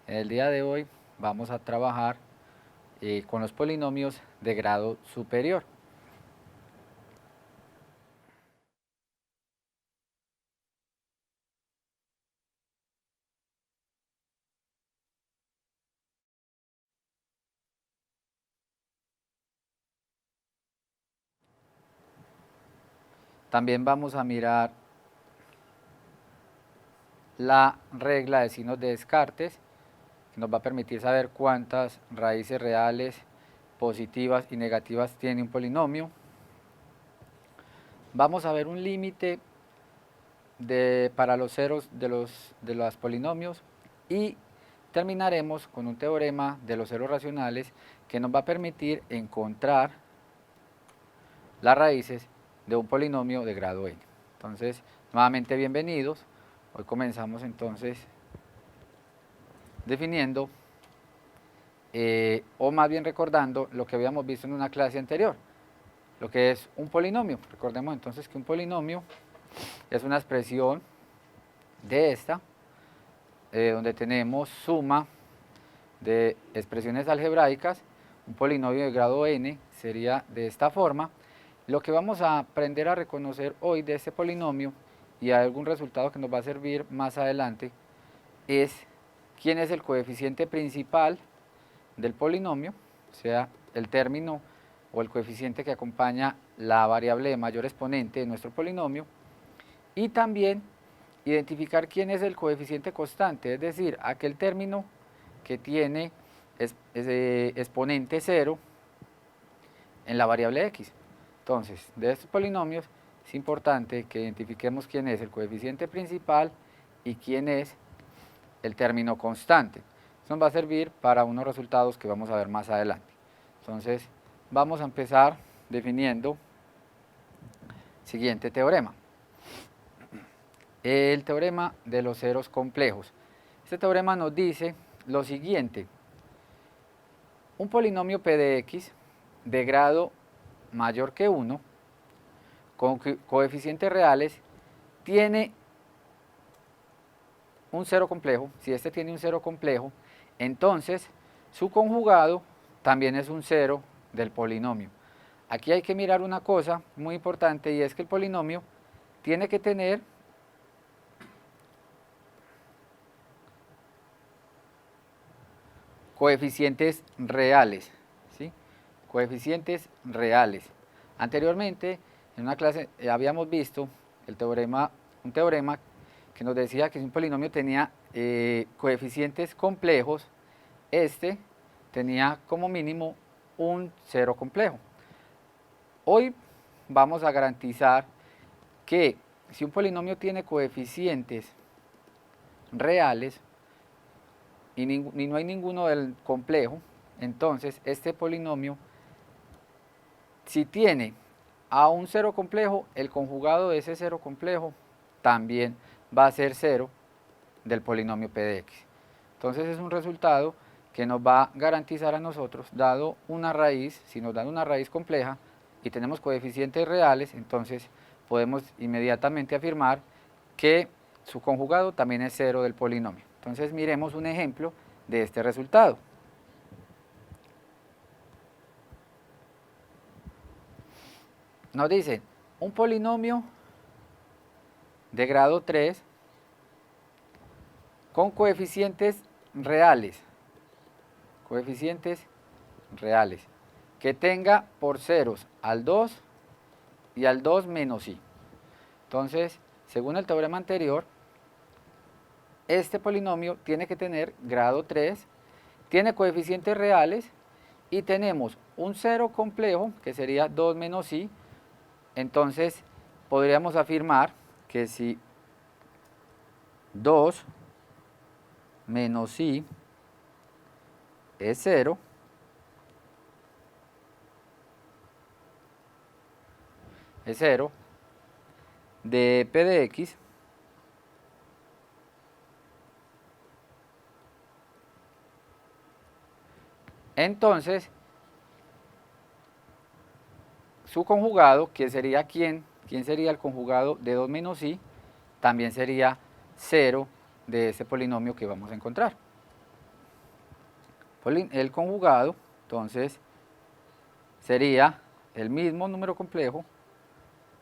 El día de hoy vamos a trabajar con los polinomios de grado superior. También vamos a mirar la regla de signos de Descartes, que nos va a permitir saber cuántas raíces reales, positivas y negativas tiene un polinomio. Vamos a ver un límite para los ceros de los polinomios y terminaremos con un teorema de los ceros racionales que nos va a permitir encontrar las raíces de un polinomio de grado n. Entonces, nuevamente bienvenidos. Hoy comenzamos entonces definiendo o más bien recordando lo que habíamos visto en una clase anterior, lo que es un polinomio. Recordemos entonces que un polinomio es una expresión de esta, donde tenemos suma de expresiones algebraicas. Un polinomio de grado n sería de esta forma. Lo que vamos a aprender a reconocer hoy de este polinomio, y hay algún resultado que nos va a servir más adelante, es quién es el coeficiente principal del polinomio, o sea, el término o el coeficiente que acompaña la variable de mayor exponente de nuestro polinomio, y también identificar quién es el coeficiente constante, es decir, aquel término que tiene exponente 0 en la variable x. Entonces, de estos polinomios es importante que identifiquemos quién es el coeficiente principal y quién es el término constante. Eso nos va a servir para unos resultados que vamos a ver más adelante. Entonces, vamos a empezar definiendo el siguiente teorema. El teorema de los ceros complejos. Este teorema nos dice lo siguiente: un polinomio p de x de grado mayor que 1, con coeficientes reales, tiene un cero complejo. Si este tiene un cero complejo, entonces su conjugado también es un cero del polinomio. Aquí hay que mirar una cosa muy importante, y es que el polinomio tiene que tener coeficientes reales, ¿sí? Coeficientes reales. Anteriormente, en una clase habíamos visto un teorema que nos decía que si un polinomio tenía coeficientes complejos, este tenía como mínimo un cero complejo. Hoy vamos a garantizar que si un polinomio tiene coeficientes reales y no hay ninguno del complejo, entonces este polinomio, si tiene a un cero complejo, el conjugado de ese cero complejo también va a ser cero del polinomio p de x. Entonces es un resultado que nos va a garantizar a nosotros, dado una raíz, si nos dan una raíz compleja y tenemos coeficientes reales, entonces podemos inmediatamente afirmar que su conjugado también es cero del polinomio. Entonces miremos un ejemplo de este resultado. Nos dice un polinomio de grado 3 con coeficientes reales, que tenga por ceros al 2 y al 2 menos i. Entonces, según el teorema anterior, este polinomio tiene que tener grado 3, tiene coeficientes reales y tenemos un cero complejo, que sería 2 menos i. Entonces, podríamos afirmar que si 2 menos i es 0, de p de x Entonces, su conjugado, que sería ¿quién sería el conjugado de 2 menos i? También sería 0 de ese polinomio que vamos a encontrar. El conjugado, entonces, sería el mismo número complejo,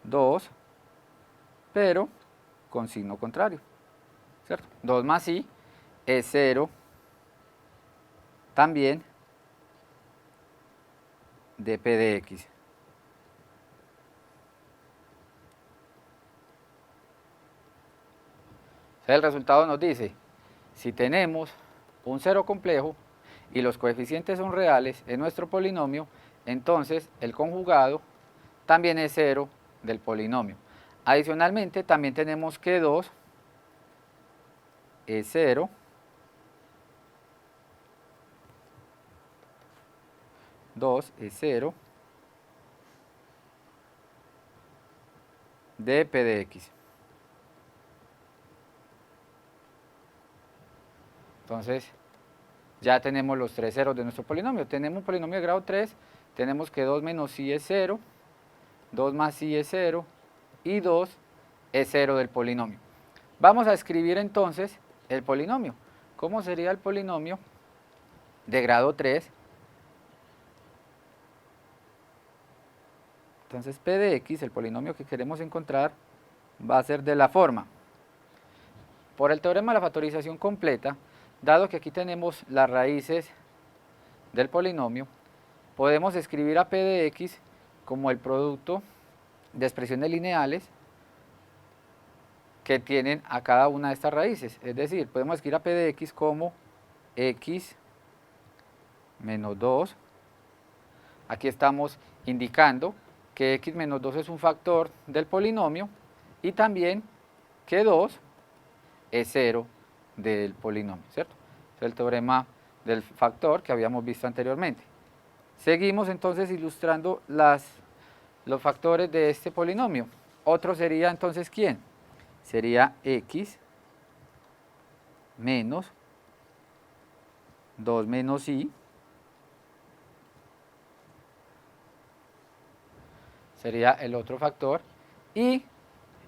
2, pero con signo contrario, ¿cierto? 2 más i es 0 también de p de x. El resultado nos dice, si tenemos un cero complejo y los coeficientes son reales en nuestro polinomio, entonces el conjugado también es 0 del polinomio. Adicionalmente, también tenemos que 2 es 0 2 es 0 de p de x. Entonces, ya tenemos los tres ceros de nuestro polinomio. Tenemos un polinomio de grado 3, tenemos que 2 menos i es 0, 2 más i es 0 y 2 es 0 del polinomio. Vamos a escribir entonces el polinomio. ¿Cómo sería el polinomio de grado 3? Entonces p de x, el polinomio que queremos encontrar, va a ser de la forma. Por el teorema de la factorización completa, dado que aquí tenemos las raíces del polinomio, podemos escribir a p de x como el producto de expresiones lineales que tienen a cada una de estas raíces. Es decir, podemos escribir a p de x como x menos 2. Aquí estamos indicando que x menos 2 es un factor del polinomio y también que 2 es 0 del polinomio, ¿cierto? Es el teorema del factor que habíamos visto anteriormente. Seguimos entonces ilustrando los factores de este polinomio. Otro sería entonces ¿quién? Sería x menos 2 menos i sería el otro factor y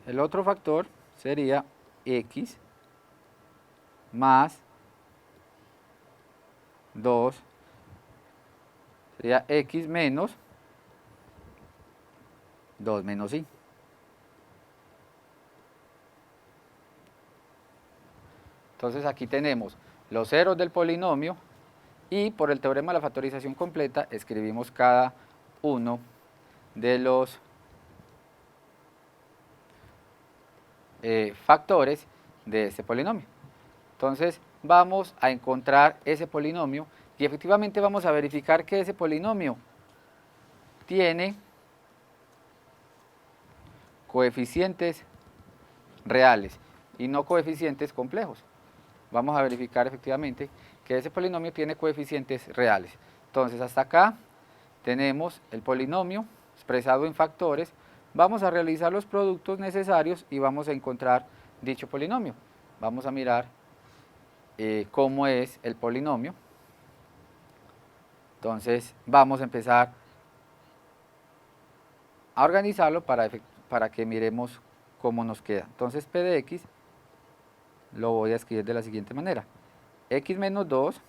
el otro factor sería x más 2 sería x menos 2 menos i. Entonces aquí tenemos los ceros del polinomio y por el teorema de la factorización completa escribimos cada uno de los factores de este polinomio. Entonces vamos a encontrar ese polinomio y efectivamente vamos a verificar que ese polinomio tiene coeficientes reales y no coeficientes complejos. Vamos a verificar efectivamente que ese polinomio tiene coeficientes reales. Entonces hasta acá tenemos el polinomio expresado en factores. Vamos a realizar los productos necesarios y vamos a encontrar dicho polinomio. Vamos a mirar cómo es el polinomio. Entonces vamos a empezar a organizarlo para que miremos cómo nos queda. Entonces p de x lo voy a escribir de la siguiente manera. X menos 2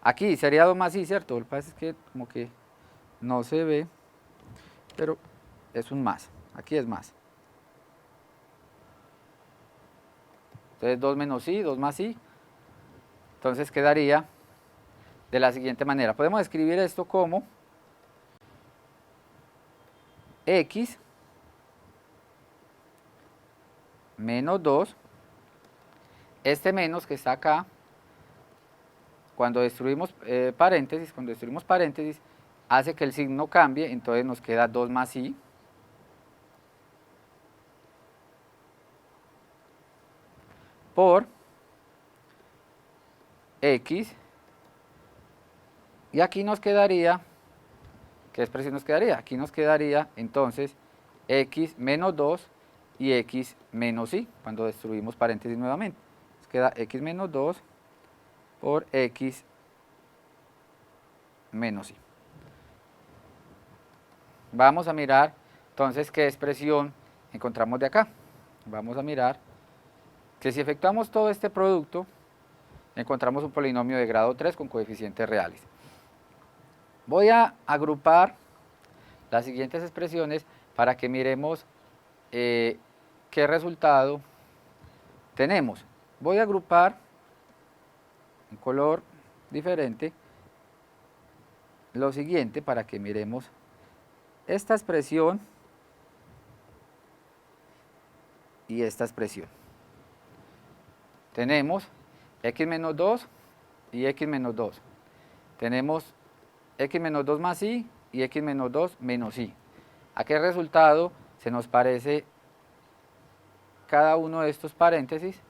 aquí sería 2 más i, ¿cierto? Lo que pasa es que como que no se ve, pero es un más. Aquí es más. Entonces 2 menos i, 2 más i. Entonces quedaría de la siguiente manera. Podemos escribir esto como x menos 2, este menos que está acá, cuando destruimos paréntesis, hace que el signo cambie, entonces nos queda 2 más i, por x, y aquí nos quedaría, ¿qué expresión nos quedaría? Aquí nos quedaría entonces x menos 2 y x menos y, cuando destruimos paréntesis nuevamente. Nos queda x menos 2 por x menos y. Vamos a mirar entonces qué expresión encontramos de acá. Vamos a mirar que si efectuamos todo este producto, encontramos un polinomio de grado 3 con coeficientes reales. Voy a agrupar las siguientes expresiones para que miremos qué resultado tenemos. Voy a agrupar en color diferente lo siguiente para que miremos esta expresión y esta expresión. Tenemos x menos 2 y x menos 2. Tenemos x menos 2 más y x menos 2 menos y. ¿A qué resultado se nos parece cada uno de estos paréntesis?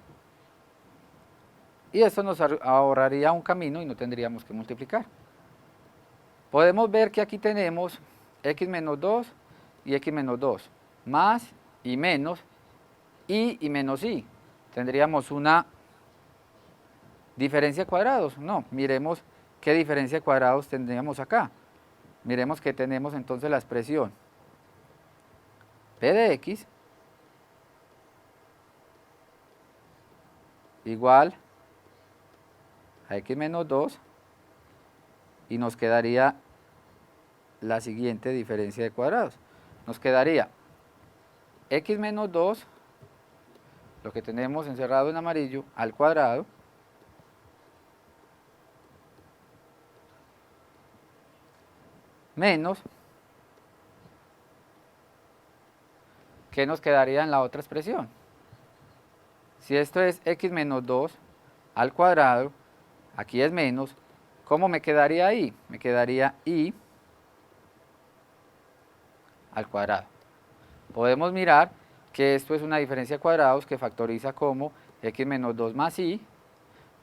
Y esto nos ahorraría un camino y no tendríamos que multiplicar. Podemos ver que aquí tenemos x menos 2 y x menos 2, más y menos y menos y. Tendríamos una diferencia de cuadrados. No, miremos qué diferencia de cuadrados tendríamos acá. Miremos que tenemos entonces la expresión p de x igual a x menos 2 y nos quedaría la siguiente diferencia de cuadrados. Nos quedaría x menos 2, lo que tenemos encerrado en amarillo, al cuadrado, menos, ¿qué nos quedaría en la otra expresión? Si esto es x menos 2 al cuadrado, aquí es menos, ¿cómo me quedaría ahí? Me quedaría y al cuadrado. Podemos mirar que esto es una diferencia de cuadrados que factoriza como x menos 2 más y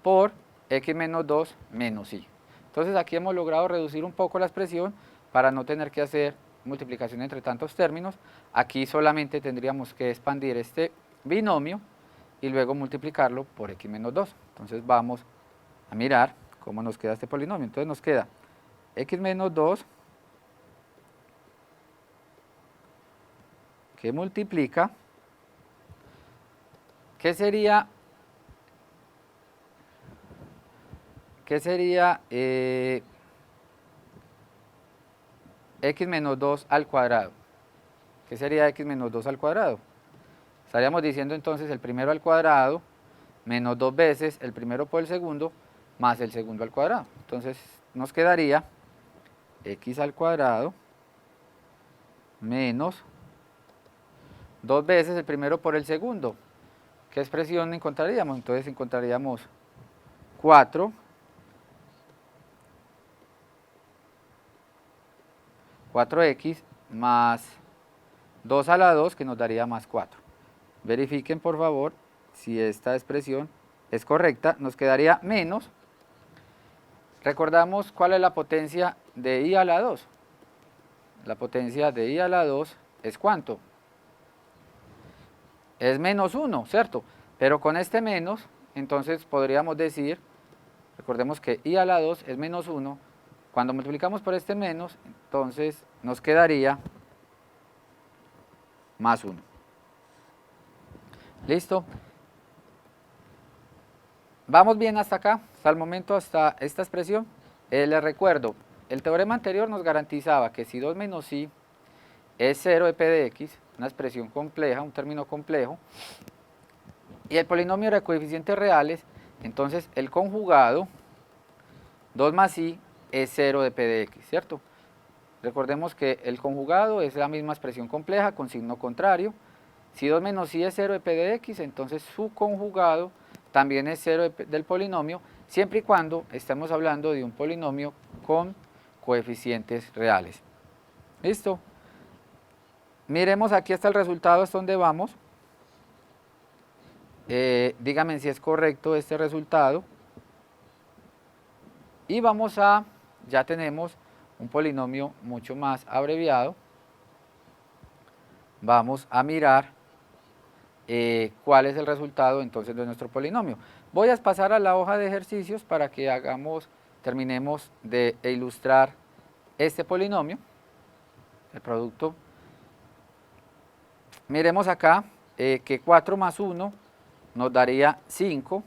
por x menos 2 menos y. Entonces aquí hemos logrado reducir un poco la expresión para no tener que hacer multiplicación entre tantos términos. Aquí solamente tendríamos que expandir este binomio y luego multiplicarlo por x menos 2. Entonces vamos a mirar cómo nos queda este polinomio. Entonces nos queda x menos 2 que multiplica, ¿qué sería x menos 2 al cuadrado? ¿Qué sería x menos 2 al cuadrado? Estaríamos diciendo entonces el primero al cuadrado menos 2 veces el primero por el segundo más el segundo al cuadrado. Entonces nos quedaría x al cuadrado menos 2 veces el primero por el segundo. ¿Qué expresión encontraríamos? Entonces encontraríamos 4x más 2 a la 2 que nos daría más 4. Verifiquen por favor si esta expresión es correcta. Nos quedaría menos. Recordamos cuál es la potencia de i a la 2. La potencia de i a la 2 es ¿cuánto? Es menos 1, ¿cierto? Pero con este menos, entonces podríamos decir, recordemos que i a la 2 es menos 1. Cuando multiplicamos por este menos, entonces nos quedaría más 1. ¿Listo? ¿Vamos bien hasta acá? Hasta el momento, hasta esta expresión. Les recuerdo, el teorema anterior nos garantizaba que si 2 menos i es 0 de p de x, una expresión compleja, un término complejo, y el polinomio era de coeficientes reales, entonces el conjugado 2 más i es 0 de p de x, ¿cierto? Recordemos que el conjugado es la misma expresión compleja con signo contrario. Si 2 menos i es 0 de p de x, entonces su conjugado también es 0 del polinomio, siempre y cuando estemos hablando de un polinomio con coeficientes reales. ¿Listo? Miremos aquí hasta el resultado, hasta donde vamos. Díganme si es correcto este resultado. Y vamos a, ya tenemos un polinomio mucho más abreviado. Vamos a mirar cuál es el resultado entonces de nuestro polinomio. Voy a pasar a la hoja de ejercicios para que terminemos de ilustrar este polinomio, el producto. Miremos acá que 4 más 1 nos daría 5.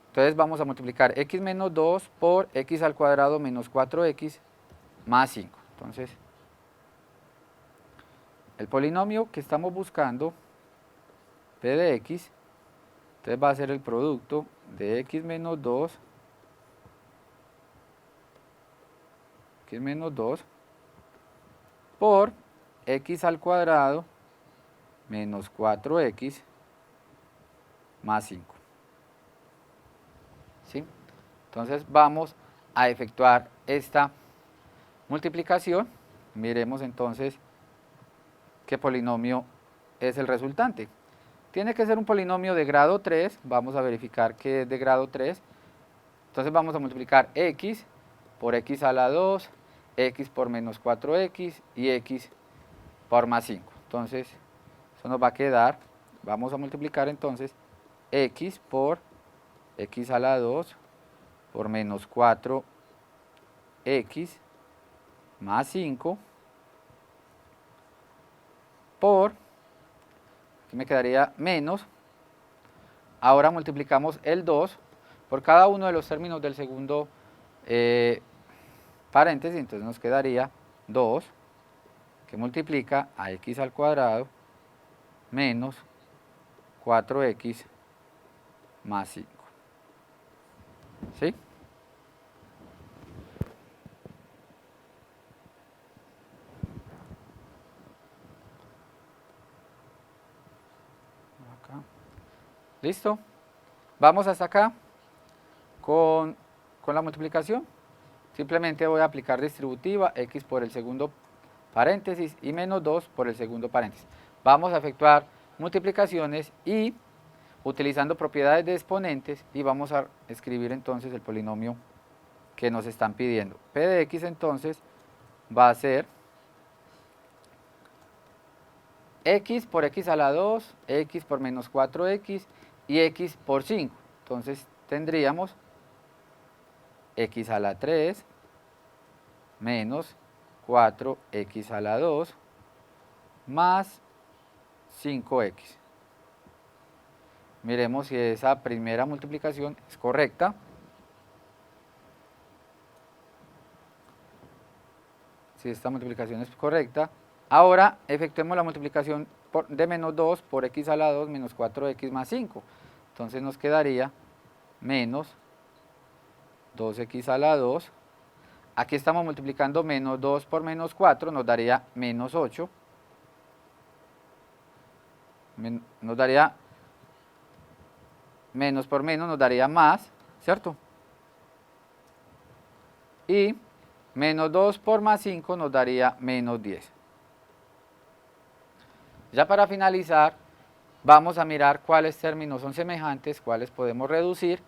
Entonces vamos a multiplicar x menos 2 por x al cuadrado menos 4x más 5. Entonces, el polinomio que estamos buscando, p de x, entonces va a ser el producto de x menos 2 por x al cuadrado menos 4x más 5. ¿Sí? Entonces vamos a efectuar esta multiplicación. Miremos entonces qué polinomio es el resultante. Tiene que ser un polinomio de grado 3, vamos a verificar que es de grado 3. Entonces vamos a multiplicar x por x a la 2, x por menos 4x y x por más 5. Entonces eso nos va a quedar, vamos a multiplicar entonces x por x a la 2 por menos 4x más 5 por, aquí me quedaría menos, ahora multiplicamos el 2 por cada uno de los términos del segundo paréntesis, entonces nos quedaría 2 que multiplica a x al cuadrado menos 4x más 5. ¿Sí? Acá. ¿Listo? Vamos hasta acá con la multiplicación. Simplemente voy a aplicar distributiva, x por el segundo paréntesis y menos 2 por el segundo paréntesis. Vamos a efectuar multiplicaciones y utilizando propiedades de exponentes y vamos a escribir entonces el polinomio que nos están pidiendo. P de x entonces va a ser x por x a la 2, x por menos 4x y x por 5. Entonces tendríamos x a la 3 menos 4x a la 2 más 5x. Miremos si esa primera multiplicación es correcta. Si esta multiplicación es correcta, ahora efectuemos la multiplicación de menos 2 por x a la 2 menos 4x más 5. Entonces nos quedaría menos 2x a la 2. Aquí estamos multiplicando menos 2 por menos 4, nos daría menos 8. Nos daría menos por menos, nos daría más, ¿cierto? Y menos 2 por más 5 nos daría menos 10. Ya para finalizar, vamos a mirar cuáles términos son semejantes, cuáles podemos reducir.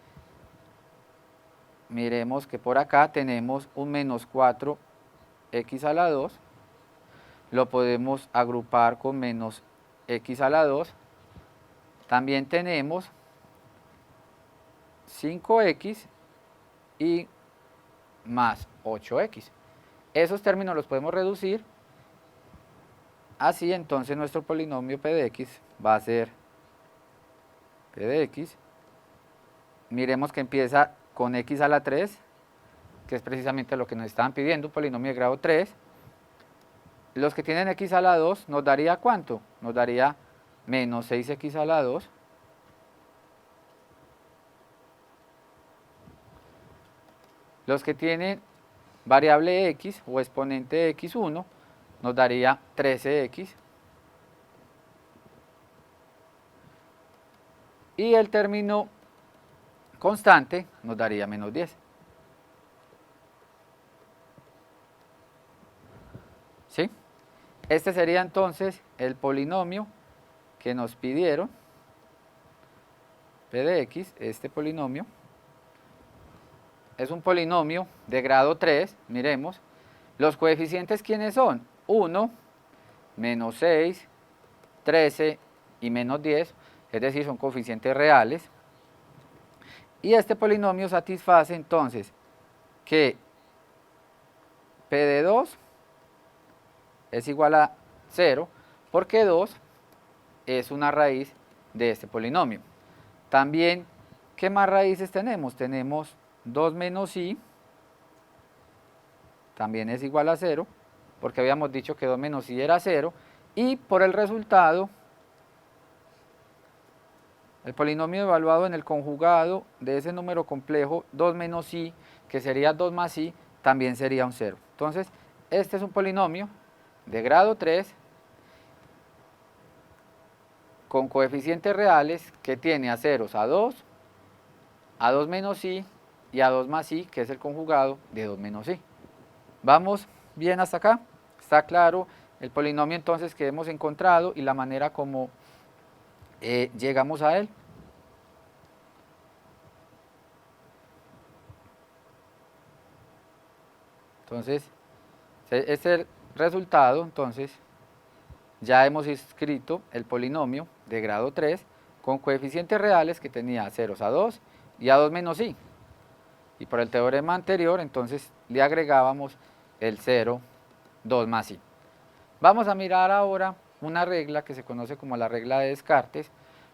Miremos que por acá tenemos un menos 4x a la 2. Lo podemos agrupar con menos x a la 2. También tenemos 5x y más 8x. Esos términos los podemos reducir. Así entonces nuestro polinomio p de x va a ser p de x. Miremos que empieza con x a la 3, que es precisamente lo que nos estaban pidiendo, un polinomio de grado 3. Los que tienen x a la 2 nos daría ¿cuánto? Nos daría menos 6x a la 2. Los que tienen variable x o exponente x1 nos daría 13x. Y el término constante nos daría menos 10. ¿Sí? Este sería entonces el polinomio que nos pidieron, p de x, este polinomio. Es un polinomio de grado 3, miremos. Los coeficientes, ¿quiénes son? 1, menos 6, 13 y menos 10, es decir, son coeficientes reales. Y este polinomio satisface entonces que P de 2 es igual a 0, porque 2 es una raíz de este polinomio. También, ¿qué más raíces tenemos? Tenemos 2 menos i, también es igual a 0, porque habíamos dicho que 2 menos i era 0, y por el resultado, el polinomio evaluado en el conjugado de ese número complejo, 2 menos i, que sería 2 más i, también sería un 0. Entonces, este es un polinomio de grado 3, con coeficientes reales, que tiene a ceros a 2 menos i y a 2 más i, que es el conjugado de 2 menos i. ¿Vamos bien hasta acá? ¿Está claro el polinomio entonces que hemos encontrado y la manera como llegamos a él? Entonces, este resultado, entonces, ya hemos escrito el polinomio de grado 3 con coeficientes reales que tenía a ceros a 2 y a 2 menos i. Y por el teorema anterior, entonces, le agregábamos el 0, 2 más i. Vamos a mirar ahora una regla que se conoce como la regla de Descartes,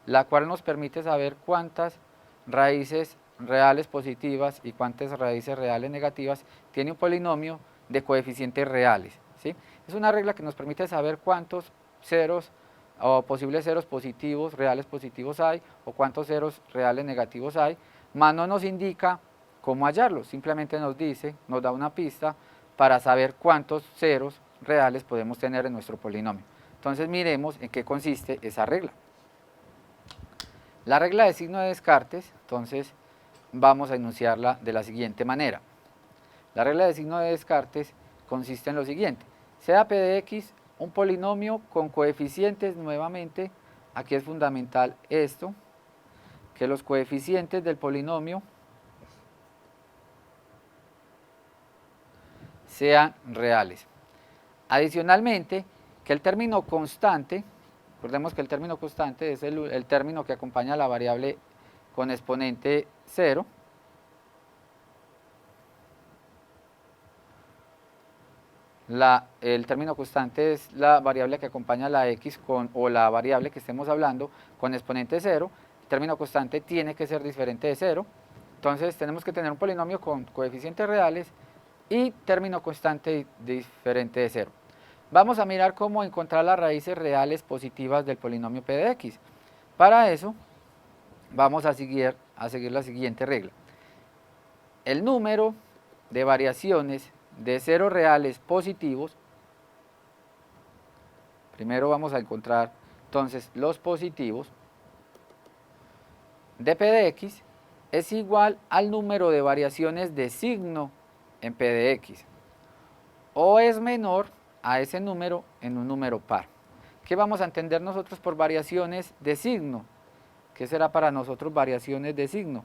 la cual nos permite saber cuántas raíces reales positivas y cuántas raíces reales negativas tiene un polinomio de coeficientes reales, ¿sí? Es una regla que nos permite saber cuántos ceros o posibles ceros positivos, reales positivos hay, o cuántos ceros reales negativos hay, más no nos indica cómo hallarlos, simplemente nos dice, nos da una pista para saber cuántos ceros reales podemos tener en nuestro polinomio. Entonces miremos en qué consiste esa regla. La regla de signo de Descartes, entonces vamos a enunciarla de la siguiente manera. La regla de signo de Descartes consiste en lo siguiente: sea P de x un polinomio con coeficientes, nuevamente, aquí es fundamental esto, que los coeficientes del polinomio sean reales. Adicionalmente, que el término constante, recordemos que el término constante es el término que acompaña a la variable con exponente 0, el término constante es la variable que acompaña a la x o la variable que estemos hablando con exponente 0, el término constante tiene que ser diferente de 0, entonces tenemos que tener un polinomio con coeficientes reales y término constante diferente de 0. Vamos a mirar cómo encontrar las raíces reales positivas del polinomio P de x. Para eso, vamos a seguir la siguiente regla. El número de variaciones de ceros reales positivos, primero vamos a encontrar entonces los positivos, de P de x es igual al número de variaciones de signo en P de x, o es menor a ese número en un número par. ¿Qué vamos a entender nosotros por variaciones de signo? ¿Qué será para nosotros variaciones de signo?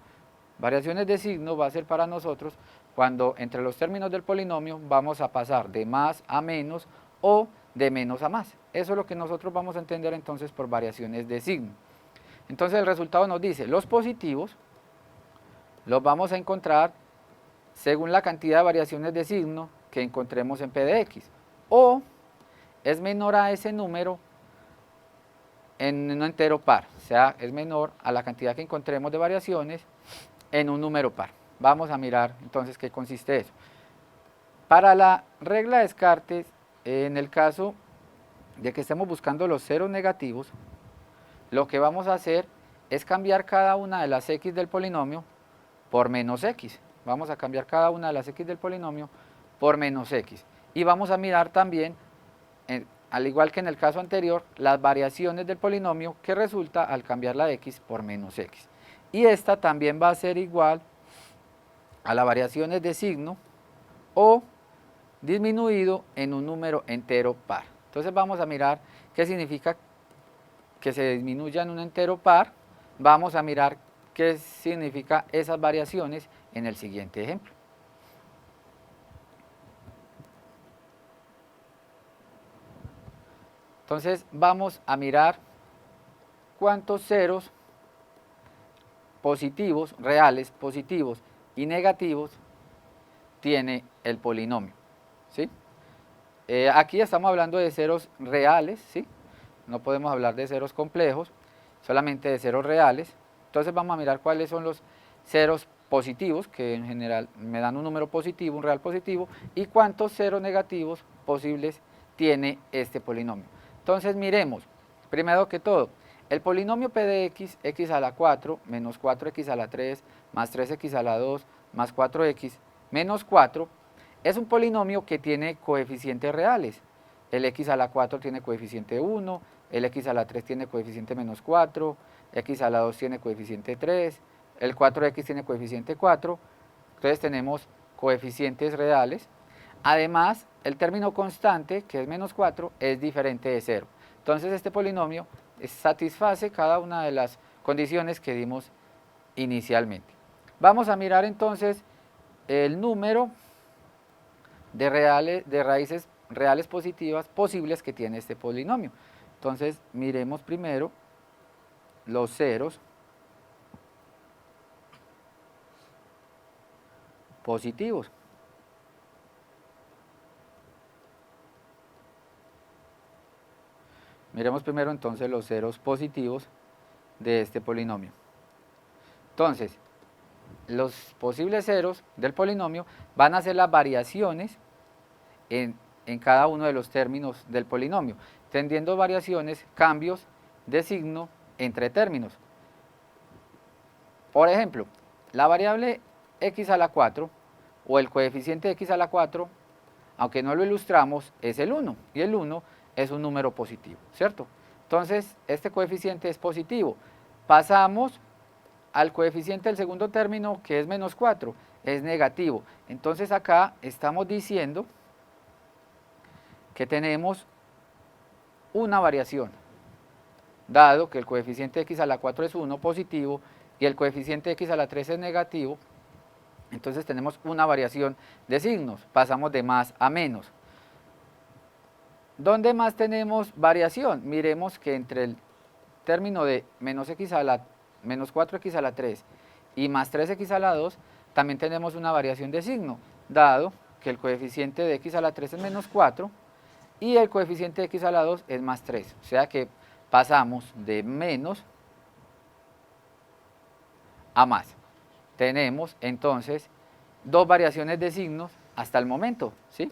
Variaciones de signo va a ser para nosotros cuando entre los términos del polinomio vamos a pasar de más a menos o de menos a más. Eso es lo que nosotros vamos a entender entonces por variaciones de signo. Entonces el resultado nos dice, los positivos los vamos a encontrar según la cantidad de variaciones de signo que encontremos en P de x, o es menor a ese número en un entero par, o sea, es menor a la cantidad que encontremos de variaciones en un número par. Vamos a mirar entonces qué consiste eso. Para la regla de Descartes, en el caso de que estemos buscando los ceros negativos, lo que vamos a hacer es cambiar cada una de las x del polinomio por menos x. Vamos a cambiar cada una de las x del polinomio por menos x. Y vamos a mirar también, al igual que en el caso anterior, las variaciones del polinomio que resulta al cambiar la x por menos x. Y esta también va a ser igual a las variaciones de signo o disminuido en un número entero par. Entonces vamos a mirar qué significa que se disminuya en un entero par. Vamos a mirar qué significa esas variaciones en el siguiente ejemplo. Entonces vamos a mirar cuántos ceros positivos, reales, positivos y negativos tiene el polinomio, ¿sí? Aquí estamos hablando de ceros reales, ¿sí? No podemos hablar de ceros complejos, solamente de ceros reales. Entonces vamos a mirar cuáles son los ceros positivos, que en general me dan un número positivo, un real positivo, y cuántos ceros negativos posibles tiene este polinomio. Entonces miremos, primero que todo, el polinomio p de x, x a la 4, menos 4x a la 3, más 3x a la 2, más 4x, menos 4, es un polinomio que tiene coeficientes reales. El x a la 4 tiene coeficiente 1, el x a la 3 tiene coeficiente menos 4, x a la 2 tiene coeficiente 3, el 4x tiene coeficiente 4, entonces tenemos coeficientes reales. Además, el término constante, que es menos 4, es diferente de 0. Entonces este polinomio satisface cada una de las condiciones que dimos inicialmente. Vamos a mirar entonces el número de raíces reales positivas posibles que tiene este polinomio. Entonces miremos primero los ceros positivos. Miremos primero entonces los ceros positivos de este polinomio. Entonces, los posibles ceros del polinomio van a ser las variaciones en cada uno de los términos del polinomio, tendiendo variaciones, cambios de signo entre términos. Por ejemplo, la variable x a la 4 o el coeficiente x a la 4, aunque no lo ilustramos, es el 1, y el 1 es un número positivo, ¿cierto? Entonces, este coeficiente es positivo. Pasamos al coeficiente del segundo término, que es menos 4, es negativo. Entonces acá estamos diciendo que tenemos una variación, dado que el coeficiente x a la 4 es 1 positivo y el coeficiente x a la 3 es negativo. Entonces tenemos una variación de signos, pasamos de más a menos. ¿Dónde más tenemos variación? Miremos que entre el término de menos 4x a la 3 y más 3x a la 2, también tenemos una variación de signo, dado que el coeficiente de x a la 3 es menos 4 y el coeficiente de x a la 2 es más 3. O sea que pasamos de menos a más. Tenemos entonces dos variaciones de signos hasta el momento, ¿sí?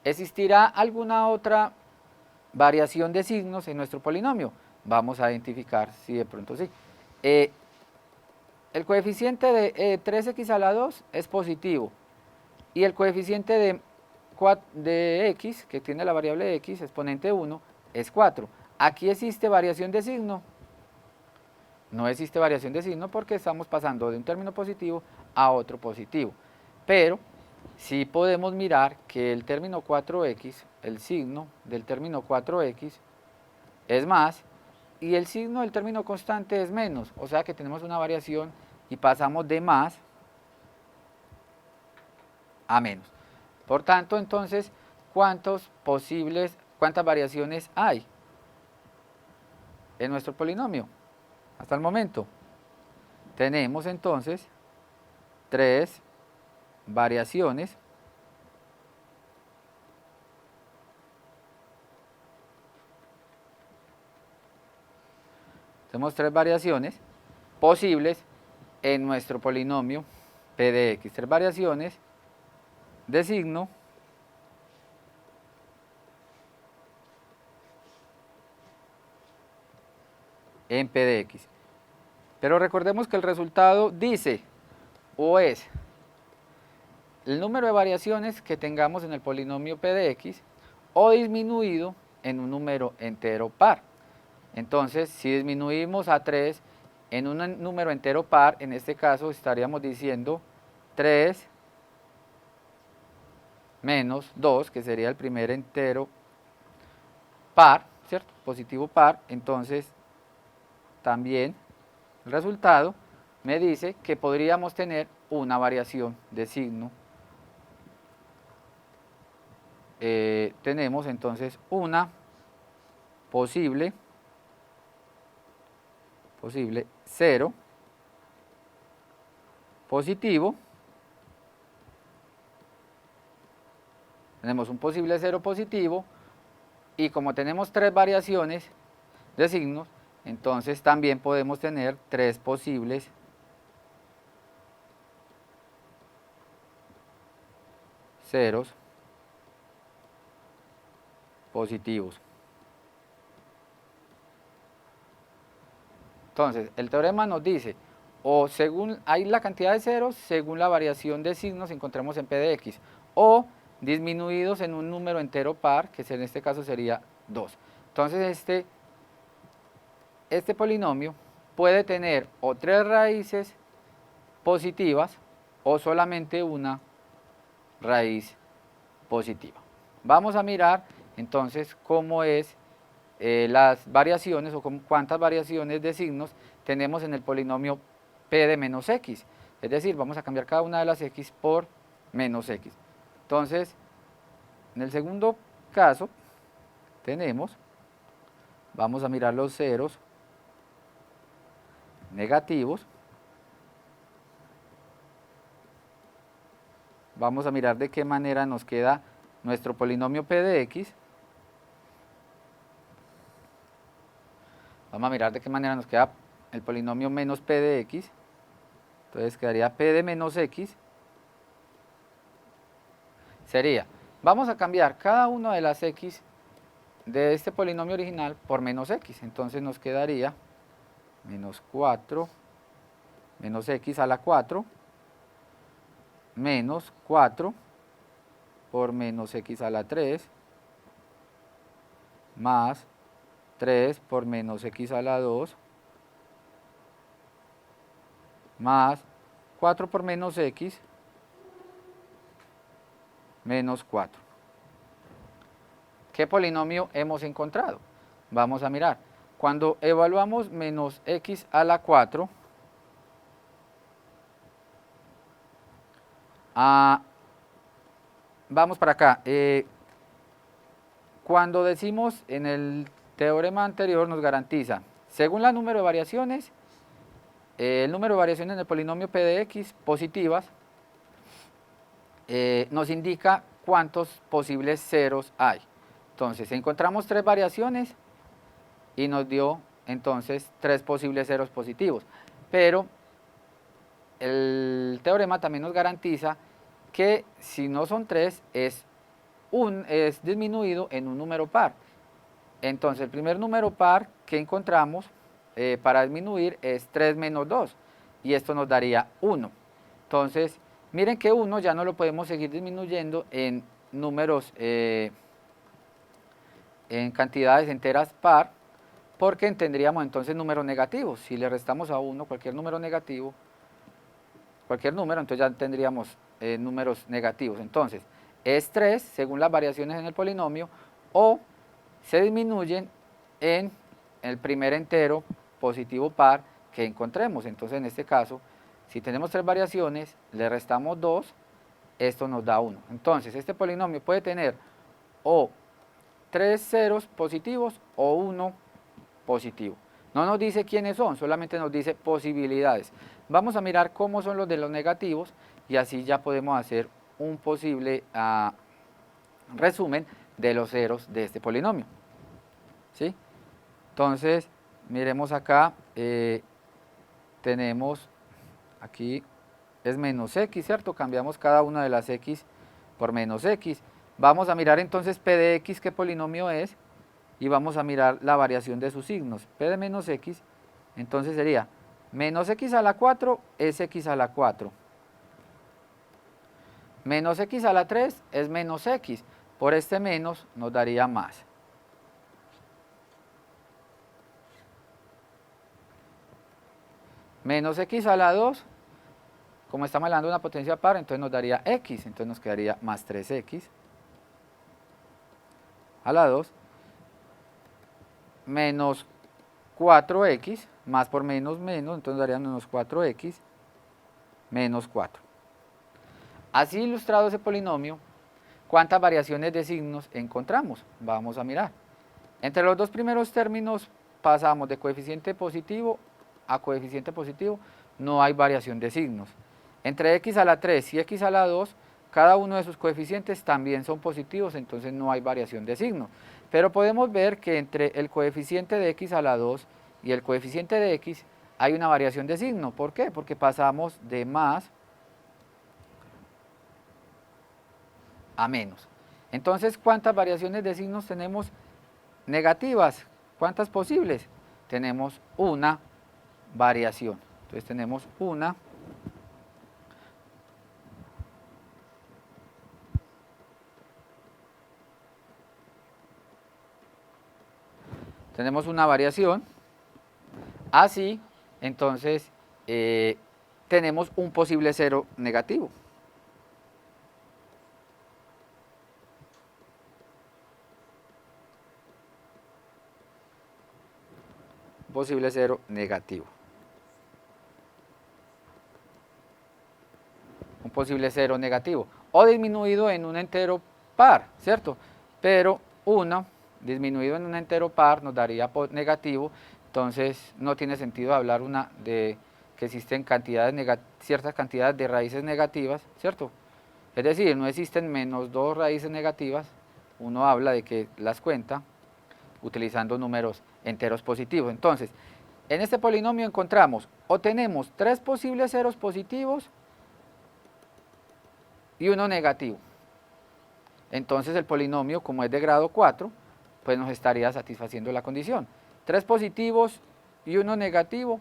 ¿Existirá alguna otra variación de signos en nuestro polinomio? Vamos a identificar si de pronto sí. El coeficiente de 3x a la 2 es positivo y el coeficiente de x, que tiene la variable x, exponente 1, es 4. ¿Aquí existe variación de signo? No existe variación de signo porque estamos pasando de un término positivo a otro positivo. Pero sí podemos mirar que el término 4x, el signo del término 4x es más y el signo del término constante es menos. O sea que tenemos una variación y pasamos de más a menos. Por tanto, entonces, ¿cuántas variaciones hay en nuestro polinomio? Hasta el momento tenemos entonces 3 variaciones posibles en nuestro polinomio p de x, 3 variaciones de signo en p de x. Pero recordemos que el resultado dice o es el número de variaciones que tengamos en el polinomio p de x o disminuido en un número entero par. Entonces, si disminuimos a 3 en un número entero par, en este caso estaríamos diciendo 3 menos 2, que sería el primer entero par, ¿cierto? Positivo par. Entonces, también el resultado me dice que podríamos tener una variación de signo. Tenemos entonces una posible posible 0, positivo. Tenemos un posible 0 positivo y como tenemos 3 variaciones de signos, entonces también podemos tener 3 posibles ceros positivos. Entonces, el teorema nos dice, o según hay la cantidad de ceros, según la variación de signos encontremos en P de X, o disminuidos en un número entero par, que en este caso sería 2. Entonces, este polinomio puede tener o 3 raíces positivas o solamente una raíz positiva. Vamos a mirar entonces cómo es las variaciones o cuántas variaciones de signos tenemos en el polinomio P de menos X. Es decir, vamos a cambiar cada una de las X por menos X. Entonces, en el segundo caso vamos a mirar los ceros negativos. Vamos a mirar de qué manera nos queda nuestro polinomio P de X. Vamos a mirar de qué manera nos queda el polinomio menos P de X. Entonces quedaría P de menos X. Sería, vamos a cambiar cada una de las X de este polinomio original por menos X. Entonces nos quedaría menos 4, menos X a la 4, menos 4 por menos X a la 3, más 3 por menos X a la 2, más 4 por menos X, menos 4. ¿Qué polinomio hemos encontrado? Vamos a mirar. Cuando evaluamos menos X a la 4, vamos para acá. Cuando decimos en el teorema anterior nos garantiza, según el número de variaciones, el número de variaciones en el polinomio P de X positivas, nos indica cuántos posibles ceros hay. Entonces, encontramos 3 variaciones y nos dio entonces 3 posibles ceros positivos. Pero el teorema también nos garantiza que si no son 3 es disminuido en un número par. Entonces el primer número par que encontramos para disminuir es 3 menos 2 y esto nos daría 1. Entonces miren que 1 ya no lo podemos seguir disminuyendo en números, en cantidades enteras par, porque tendríamos entonces números negativos. Si le restamos a 1 cualquier número negativo, cualquier número, entonces ya tendríamos números negativos. Entonces es 3 según las variaciones en el polinomio, o se disminuyen en el primer entero positivo par que encontremos. Entonces en este caso, si tenemos 3 variaciones, le restamos 2, esto nos da 1. Entonces este polinomio puede tener o 3 ceros positivos o 1 positivo. No nos dice quiénes son, solamente nos dice posibilidades. Vamos a mirar cómo son los de los negativos y así ya podemos hacer un posible resumen de los ceros de este polinomio. ¿Sí? Entonces, miremos acá, tenemos aquí es menos X, ¿cierto? Cambiamos cada una de las X por menos X. Vamos a mirar entonces P de X, qué polinomio es, y vamos a mirar la variación de sus signos. P de menos X, entonces sería menos X a la 4 es X a la 4. Menos X a la 3 es menos X. Por este menos nos daría más. Menos X a la 2, como estamos hablando de una potencia par, entonces nos daría X, entonces nos quedaría más 3X a la 2, menos 4X, más por menos menos, entonces nos daría menos 4X, menos 4. Así ilustrado ese polinomio, ¿cuántas variaciones de signos encontramos? Vamos a mirar. Entre los dos primeros términos pasamos de coeficiente positivo a coeficiente positivo, no hay variación de signos. Entre x a la 3 y x a la 2, cada uno de sus coeficientes también son positivos, entonces no hay variación de signo. Pero podemos ver que entre el coeficiente de x a la 2 y el coeficiente de x hay una variación de signo. ¿Por qué? Porque pasamos de más a menos. Entonces, ¿cuántas variaciones de signos tenemos negativas? ¿Cuántas posibles? Tenemos una variación. Entonces tenemos una variación. Así, entonces, tenemos un posible cero negativo. Posible cero negativo. Un posible cero negativo. O disminuido en un entero par, ¿cierto? Pero 1 disminuido en un entero par nos daría negativo, entonces no tiene sentido hablar de que existen ciertas cantidades de raíces negativas, ¿cierto? Es decir, no existen menos 2 raíces negativas, uno habla de que las cuenta utilizando números enteros positivos. Entonces, en este polinomio encontramos o tenemos 3 posibles ceros positivos y uno negativo. Entonces el polinomio, como es de grado 4, pues nos estaría satisfaciendo la condición. 3 positivos y uno negativo,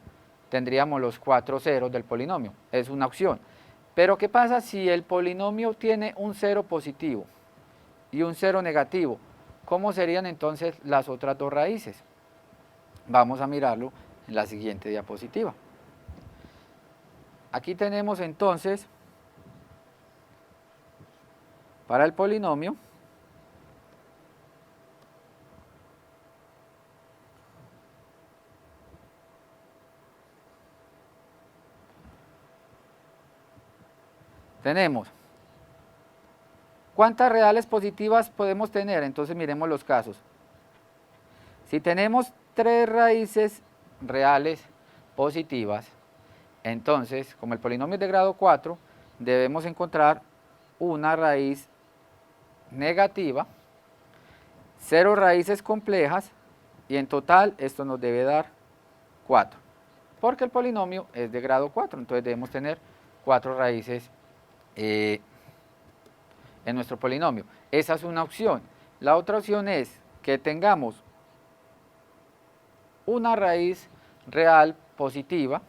tendríamos los 4 ceros del polinomio, es una opción. Pero ¿qué pasa si el polinomio tiene un cero positivo y un cero negativo? ¿Cómo serían entonces las otras 2 raíces? Vamos a mirarlo en la siguiente diapositiva. Aquí tenemos entonces, para el polinomio, tenemos, ¿cuántas reales positivas podemos tener? Entonces miremos los casos. Si tenemos 3 raíces reales positivas, entonces, como el polinomio es de grado 4, debemos encontrar una raíz negativa, 0 raíces complejas, y en total esto nos debe dar 4, porque el polinomio es de grado 4, entonces debemos tener 4 raíces en nuestro polinomio. Esa es una opción. La otra opción es que tengamos una raíz real positiva,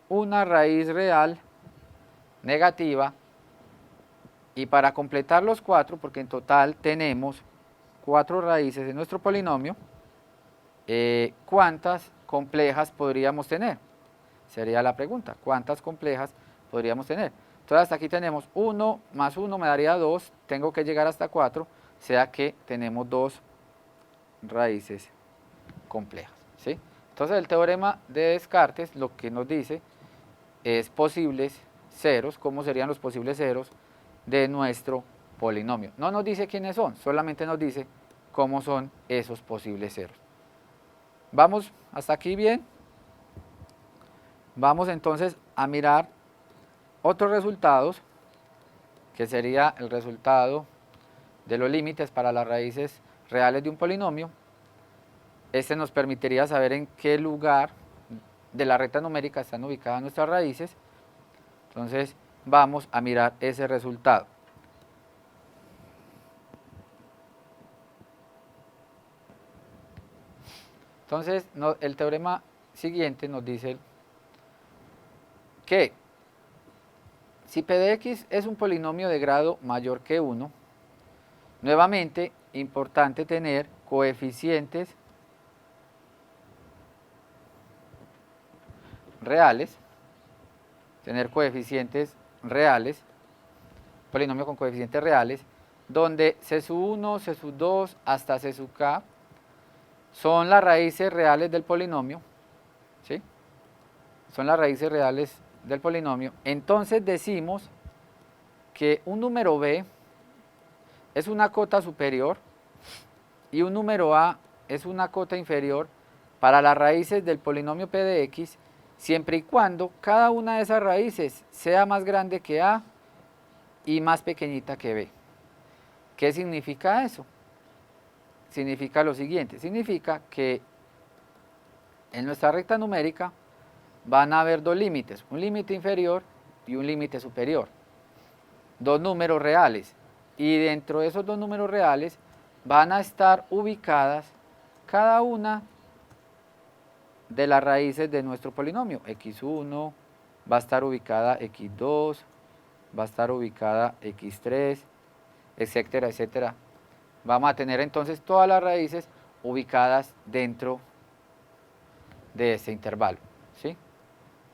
una raíz real negativa, y para completar los 4, porque en total tenemos 4 raíces en nuestro polinomio, ¿cuántas complejas podríamos tener? Sería la pregunta, ¿cuántas complejas podríamos tener? Entonces hasta aquí tenemos 1 más 1 me daría 2, tengo que llegar hasta 4, o sea que tenemos 2 raíces complejas, ¿sí? Entonces el teorema de Descartes lo que nos dice es posibles ceros, ¿cómo serían los posibles ceros de nuestro polinomio? No nos dice quiénes son, solamente nos dice cómo son esos posibles ceros. ¿Vamos hasta aquí bien? Vamos entonces a mirar otros resultados, que sería el resultado de los límites para las raíces reales de un polinomio. Este nos permitiría saber en qué lugar de la recta numérica están ubicadas nuestras raíces. Entonces vamos a mirar ese resultado. Entonces el teorema siguiente nos dice que si p de x es un polinomio de grado mayor que 1, nuevamente importante tener coeficientes reales, polinomio con coeficientes reales, donde c sub 1, c sub 2 hasta c sub k son las raíces reales del polinomio, ¿sí? Son las raíces reales del polinomio. Entonces decimos que un número b es una cota superior y un número a es una cota inferior para las raíces del polinomio p de x, siempre y cuando cada una de esas raíces sea más grande que a y más pequeñita que b. ¿Qué significa eso? Significa lo siguiente, significa que en nuestra recta numérica van a haber dos límites, un límite inferior y un límite superior, dos números reales, y dentro de esos dos números reales van a estar ubicadas cada una de las raíces de nuestro polinomio. x1 va a estar ubicada x2, va a estar ubicada x3, etcétera, etcétera. Vamos a tener entonces todas las raíces ubicadas dentro de este intervalo, ¿sí?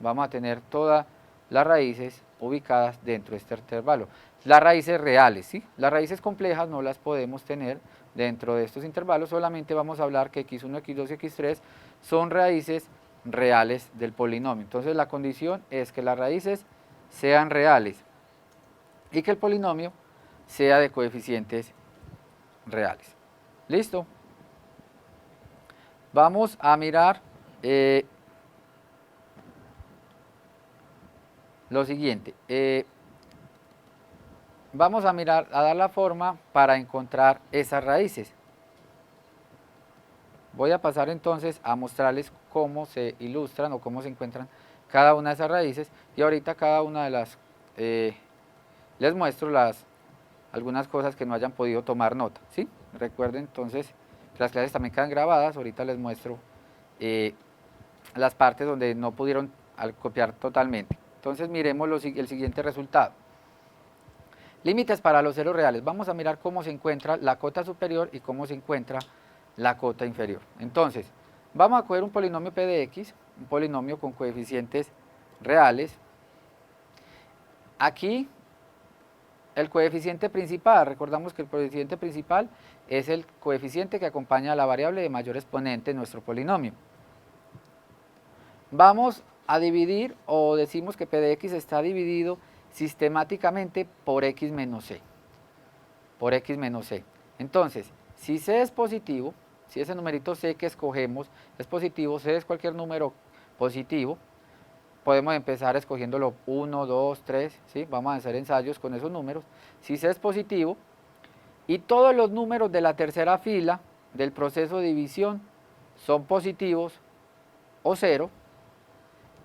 Vamos a tener todas las raíces ubicadas dentro de este intervalo. Las raíces reales, ¿sí? Las raíces complejas no las podemos tener dentro de estos intervalos, solamente vamos a hablar que x1, x2 y x3 son raíces reales del polinomio. Entonces la condición es que las raíces sean reales y que el polinomio sea de coeficientes reales. ¿Listo? Vamos a mirar lo siguiente. Vamos a mirar, a dar la forma para encontrar esas raíces. Voy a pasar entonces a mostrarles cómo se ilustran o cómo se encuentran cada una de esas raíces, y ahorita cada una de las les muestro algunas cosas que no hayan podido tomar nota, ¿sí? Recuerden entonces que las clases también quedan grabadas, ahorita les muestro las partes donde no pudieron copiar totalmente. Entonces miremos el siguiente resultado. Límites para los ceros reales. Vamos a mirar cómo se encuentra la cota superior y cómo se encuentra la cota inferior. Entonces, vamos a coger un polinomio p de x, un polinomio con coeficientes reales. Aquí, el coeficiente principal, recordamos que el coeficiente principal es el coeficiente que acompaña a la variable de mayor exponente en nuestro polinomio. Vamos a dividir, o decimos que p de x está dividido sistemáticamente por x menos c. Por x menos c. Entonces, si c es positivo, si ese numerito c que escogemos es positivo, c es cualquier número positivo, podemos empezar escogiéndolo 1, 2, 3, ¿sí? Vamos a hacer ensayos con esos números. Si c es positivo y todos los números de la tercera fila del proceso de división son positivos o 0,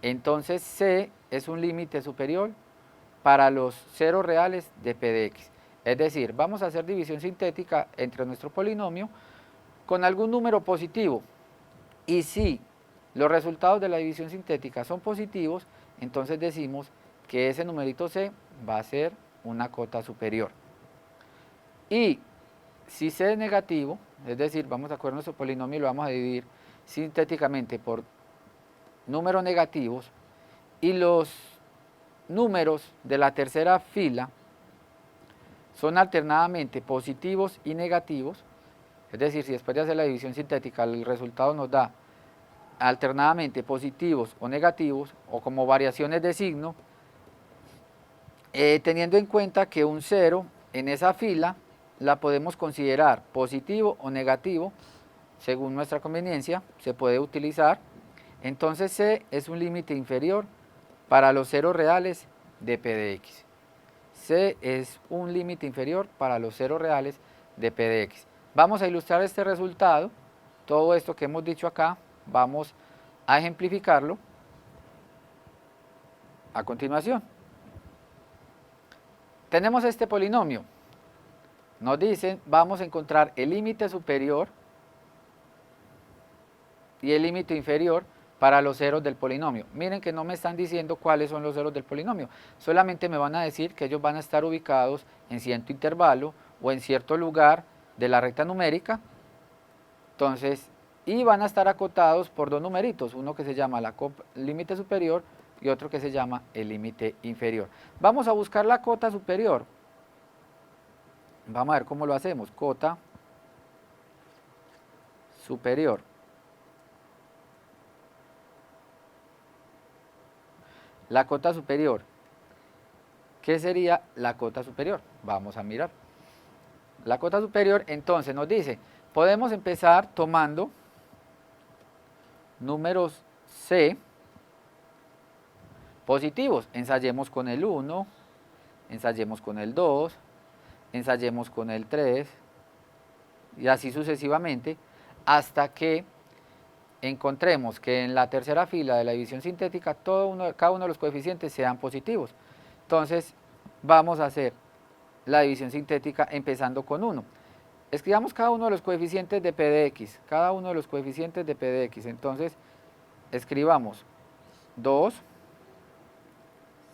entonces c es un límite superior para los ceros reales de p de x. Es decir, vamos a hacer división sintética entre nuestro polinomio con algún número positivo, y si los resultados de la división sintética son positivos, entonces decimos que ese numerito c va a ser una cota superior. Y si c es negativo, es decir, vamos a coger nuestro polinomio y lo vamos a dividir sintéticamente por números negativos, y los números de la tercera fila son alternadamente positivos y negativos, es decir, si después de hacer la división sintética el resultado nos da alternadamente positivos o negativos, o como variaciones de signo, teniendo en cuenta que un 0 en esa fila la podemos considerar positivo o negativo, según nuestra conveniencia, se puede utilizar. Entonces c es un límite inferior para los ceros reales de p de x. C es un límite inferior para los ceros reales de p de x. Vamos a ilustrar este resultado, todo esto que hemos dicho acá, vamos a ejemplificarlo a continuación. Tenemos este polinomio, nos dicen, vamos a encontrar el límite superior y el límite inferior para los ceros del polinomio. Miren que no me están diciendo cuáles son los ceros del polinomio, solamente me van a decir que ellos van a estar ubicados en cierto intervalo o en cierto lugar de la recta numérica. Entonces, y van a estar acotados por dos numeritos, uno que se llama el límite superior y otro que se llama el límite inferior. Vamos a buscar la cota superior. Vamos a ver cómo lo hacemos. Cota superior. La cota superior. ¿Qué sería la cota superior? Vamos a mirar. La cota superior entonces nos dice, podemos empezar tomando números C positivos. Ensayemos con el 1, ensayemos con el 2, ensayemos con el 3 y así sucesivamente hasta que encontremos que en la tercera fila de la división sintética cada uno de los coeficientes sean positivos. Entonces vamos a hacer la división sintética empezando con 1. Escribamos cada uno de los coeficientes de P de X, cada uno de los coeficientes de P de X. Entonces escribamos 2,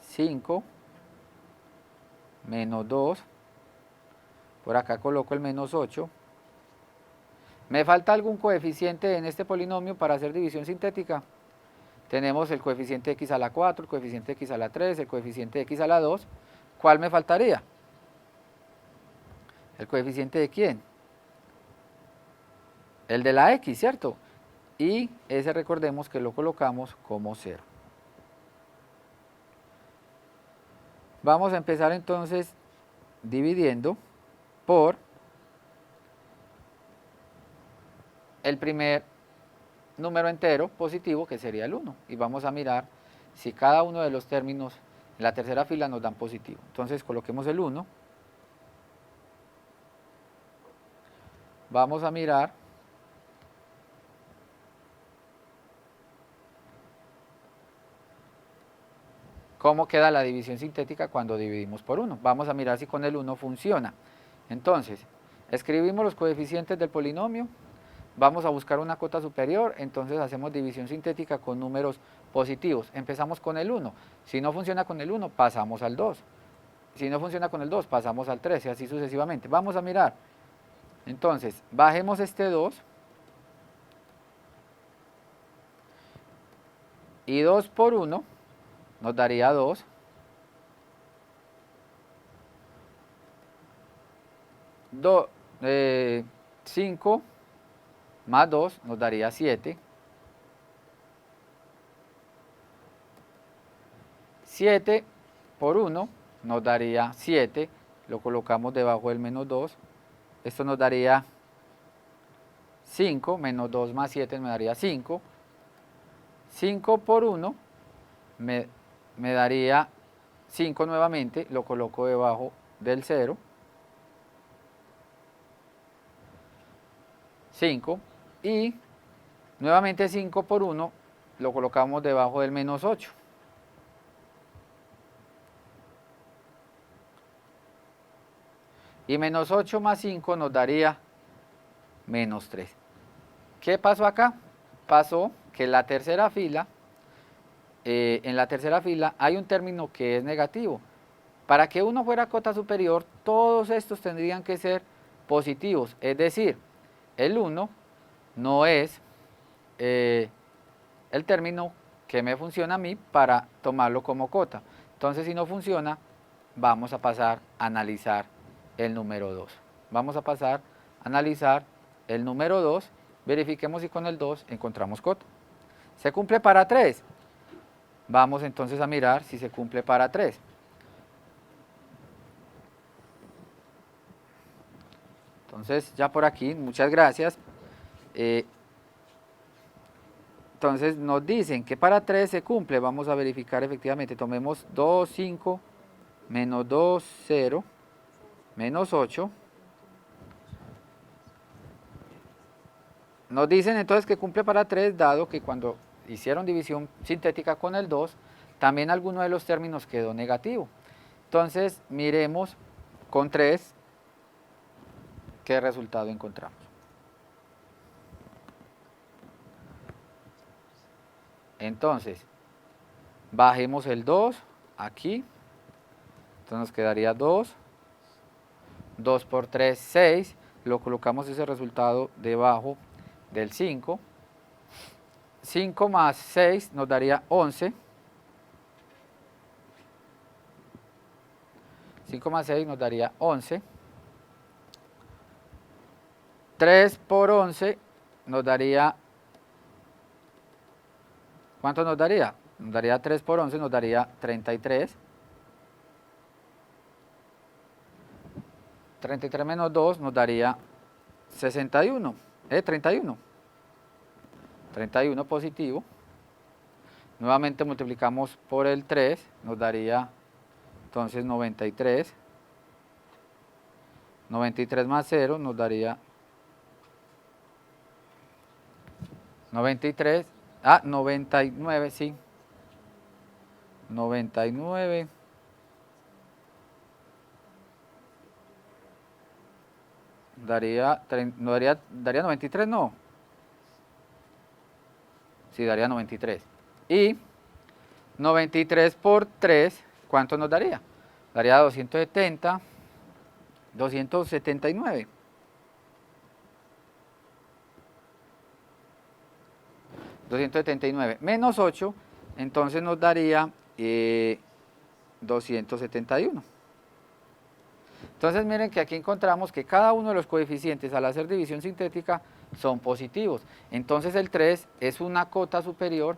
5, menos 2, por acá coloco el menos 8. ¿Me falta algún coeficiente en este polinomio para hacer división sintética? Tenemos el coeficiente x a la 4, el coeficiente x a la 3, el coeficiente x a la 2. ¿Cuál me faltaría? ¿El coeficiente de quién? El de la x, ¿cierto? Y ese recordemos que lo colocamos como 0. Vamos a empezar entonces dividiendo por el primer número entero positivo, que sería el 1. Y vamos a mirar si cada uno de los términos en la tercera fila nos dan positivo. Entonces coloquemos el 1. Vamos a mirar cómo queda la división sintética cuando dividimos por 1. Vamos a mirar si con el 1 funciona. Entonces, escribimos los coeficientes del polinomio, vamos a buscar una cota superior, entonces hacemos división sintética con números positivos. Empezamos con el 1. Si no funciona con el 1, pasamos al 2. Si no funciona con el 2, pasamos al 3 y así sucesivamente. Vamos a mirar. Entonces, bajemos este 2. Y 2 por 1 nos daría 2. 5 más 2 nos daría 7. 7 por 1 nos daría 7. Lo colocamos debajo del menos 2. Esto nos daría 5. Menos 2 más 7 me daría 5. 5 por 1 me daría 5 nuevamente. Lo coloco debajo del 0. 5. Y nuevamente 5 por 1 lo colocamos debajo del menos 8. Y menos 8 más 5 nos daría menos 3. ¿Qué pasó acá? Pasó que en la tercera fila hay un término que es negativo. Para que uno fuera cota superior, todos estos tendrían que ser positivos. Es decir, el 1 no es el término que me funciona a mí para tomarlo como cota. Entonces, si no funciona, vamos a pasar a analizar el número 2. Vamos a pasar a analizar el número 2. Verifiquemos si con el 2 encontramos cota. ¿Se cumple para 3? Vamos entonces a mirar si se cumple para 3. Entonces, ya por aquí, muchas gracias. Entonces, nos dicen que para 3 se cumple. Vamos a verificar efectivamente. Tomemos 2, 5, menos 2, 0, menos 8. Nos dicen entonces que cumple para 3, dado que cuando hicieron división sintética con el 2, también alguno de los términos quedó negativo. Entonces, miremos con 3 qué resultado encontramos. Entonces, bajemos el 2 aquí. Entonces nos quedaría 2. 2 por 3, 6. Lo colocamos ese resultado debajo del 5. 5 más 6 nos daría 11. 5 más 6 nos daría 11. 3 por 11 nos daría... ¿Cuánto nos daría? Nos daría 3 por 11, nos daría 33. 33 menos 2 nos daría 61. 31. 31 positivo. Nuevamente multiplicamos por el 3, nos daría entonces 93. 93 más 0 nos daría 93, 99, sí. 99. Daría 93, no. Sí, daría 93. Y 93 por 3, ¿cuánto nos daría? Daría 270, 279. 279 menos 8, entonces nos daría 271. Entonces miren que aquí encontramos que cada uno de los coeficientes al hacer división sintética son positivos. Entonces el 3 es una cota superior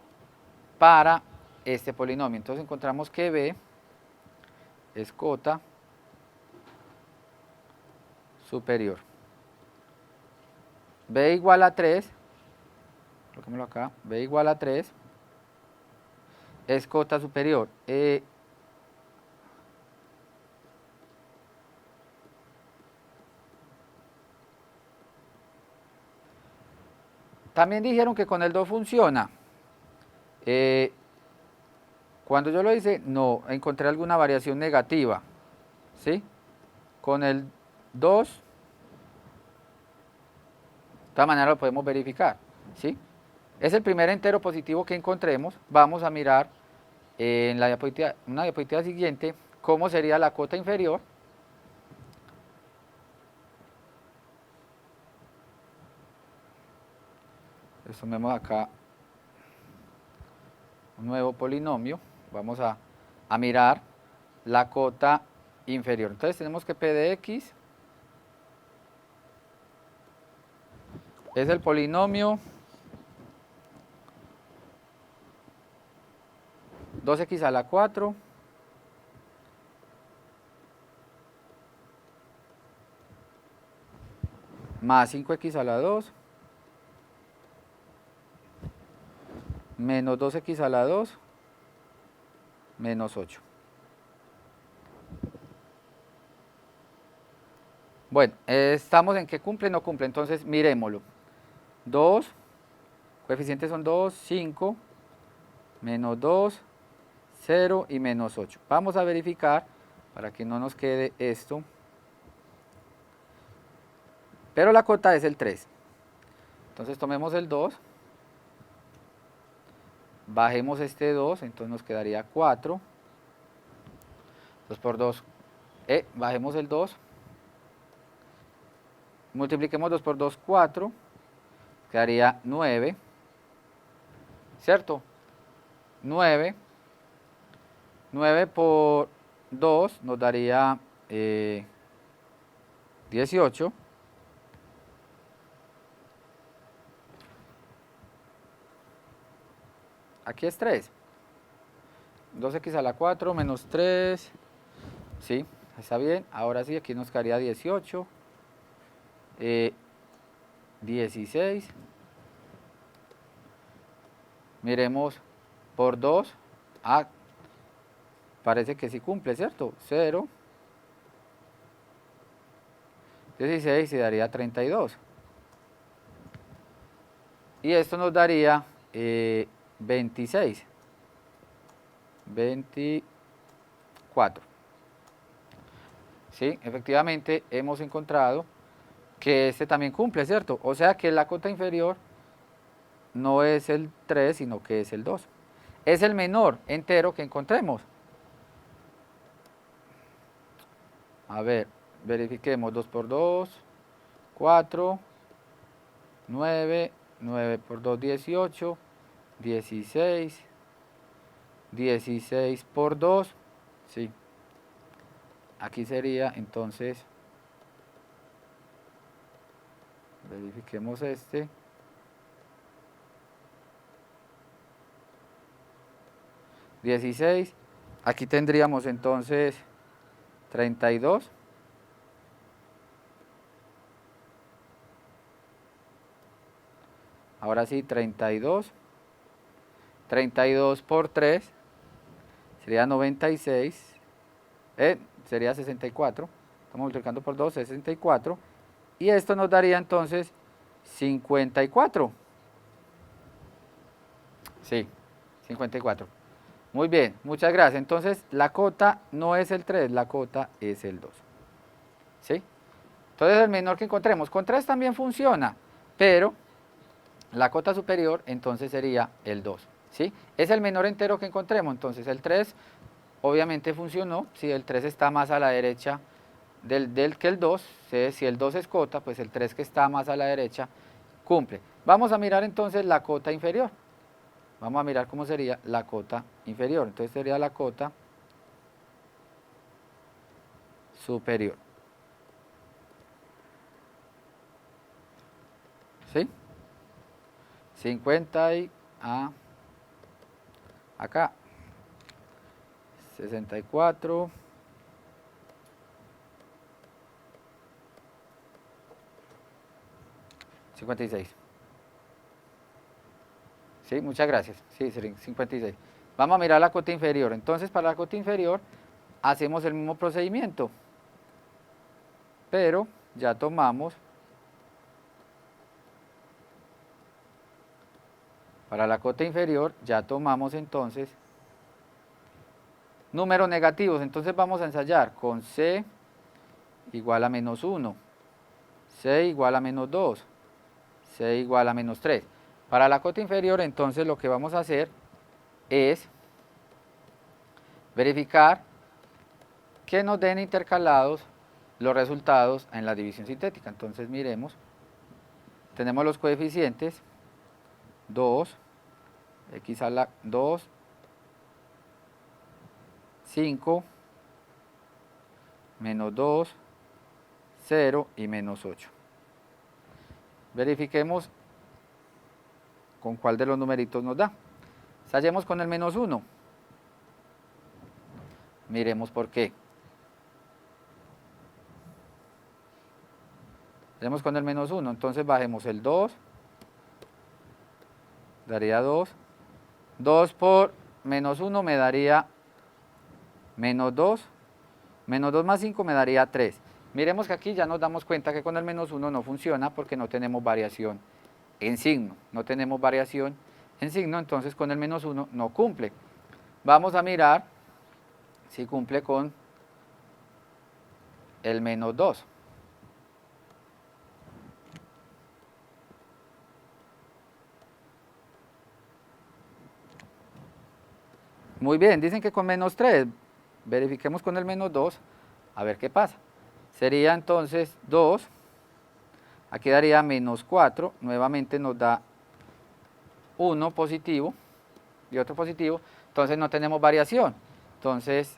para este polinomio. Entonces encontramos que B es cota superior. B igual a 3, coloquémoslo acá, B igual a 3 es cota superior. También dijeron que con el 2 funciona. Cuando yo lo hice, no encontré alguna variación negativa. ¿Sí? Con el 2, de todas maneras lo podemos verificar. ¿Sí? Es el primer entero positivo que encontremos. Vamos a mirar en la una diapositiva siguiente cómo sería la cota inferior. Sumemos acá un nuevo polinomio. Vamos a mirar la cota inferior. Entonces tenemos que P de X es el polinomio 2x a la 4 más 5x a la 2 menos 2x a la 2 menos 8. Bueno, estamos en que cumple o no cumple, entonces miremoslo. 2, coeficientes son 2, 5, menos 2, 0 y menos 8. Vamos a verificar para que no nos quede esto. Pero la cota es el 3. Entonces tomemos el 2. Bajemos este 2, entonces nos quedaría 4. 2 por 2. Bajemos el 2. Multipliquemos 2 por 2, 4. Quedaría 9. ¿Cierto? 9. 9 por 2 nos daría 18. Aquí es 3. 2x a la 4 menos 3. Sí, está bien. Ahora sí, aquí nos quedaría 18. 16. Miremos por 2. Parece que sí cumple, ¿cierto? 0. 16 y daría 32. Y esto nos daría 26. 24. Sí, efectivamente hemos encontrado que este también cumple, ¿cierto? O sea que la cota inferior no es el 3, sino que es el 2. Es el menor entero que encontremos. A ver, verifiquemos 2 por 2, 4, 9, 9 por 2, 18, 16, 16 por 2, sí. Aquí sería entonces, verifiquemos este. 16, aquí tendríamos entonces 32. ahora sí, 32. 32 por 3 sería 96, sería 64. Estamos multiplicando por 2, 64. Y esto nos daría entonces 54. Sí, 54. Muy bien, muchas gracias. Entonces, la cota no es el 3, la cota es el 2. ¿Sí? Entonces, el menor que encontremos. Con 3 también funciona, pero la cota superior entonces sería el 2. ¿Sí? Es el menor entero que encontremos. Entonces, el 3 obviamente funcionó. Si el 3 está más a la derecha del que el 2, si el 2 es cota, pues el 3 que está más a la derecha cumple. Vamos a mirar entonces la cota inferior. Vamos a mirar cómo sería la cota inferior. Entonces sería la cota superior. ¿Sí? 50 y acá 64. $56. Sí, muchas gracias. Sí, serían 56. Vamos a mirar la cota inferior. Entonces, para la cota inferior hacemos el mismo procedimiento, pero ya tomamos, para la cota inferior ya tomamos entonces números negativos. Entonces vamos a ensayar con C igual a menos 1, C igual a menos 2, C igual a menos 3. Para la cota inferior entonces lo que vamos a hacer es verificar que nos den intercalados los resultados en la división sintética. Entonces miremos, tenemos los coeficientes 2, x a la 2, 5, menos 2, 0 y menos 8. Verifiquemos con cuál de los numeritos nos da. Ensayemos con el menos 1. Miremos por qué. Ensayemos con el menos 1. Entonces bajemos el 2. Daría 2. 2 por menos 1 me daría menos 2. Menos 2 más 5 me daría 3. Miremos que aquí ya nos damos cuenta que con el menos 1 no funciona porque no tenemos variación en signo. No tenemos variación en signo, entonces con el menos 1 no cumple. Vamos a mirar si cumple con el menos 2. Muy bien, dicen que con menos 3. Verifiquemos con el menos 2, a ver qué pasa. Sería entonces 2, aquí daría menos 4, nuevamente nos da 1 positivo y otro positivo, entonces no tenemos variación. Entonces,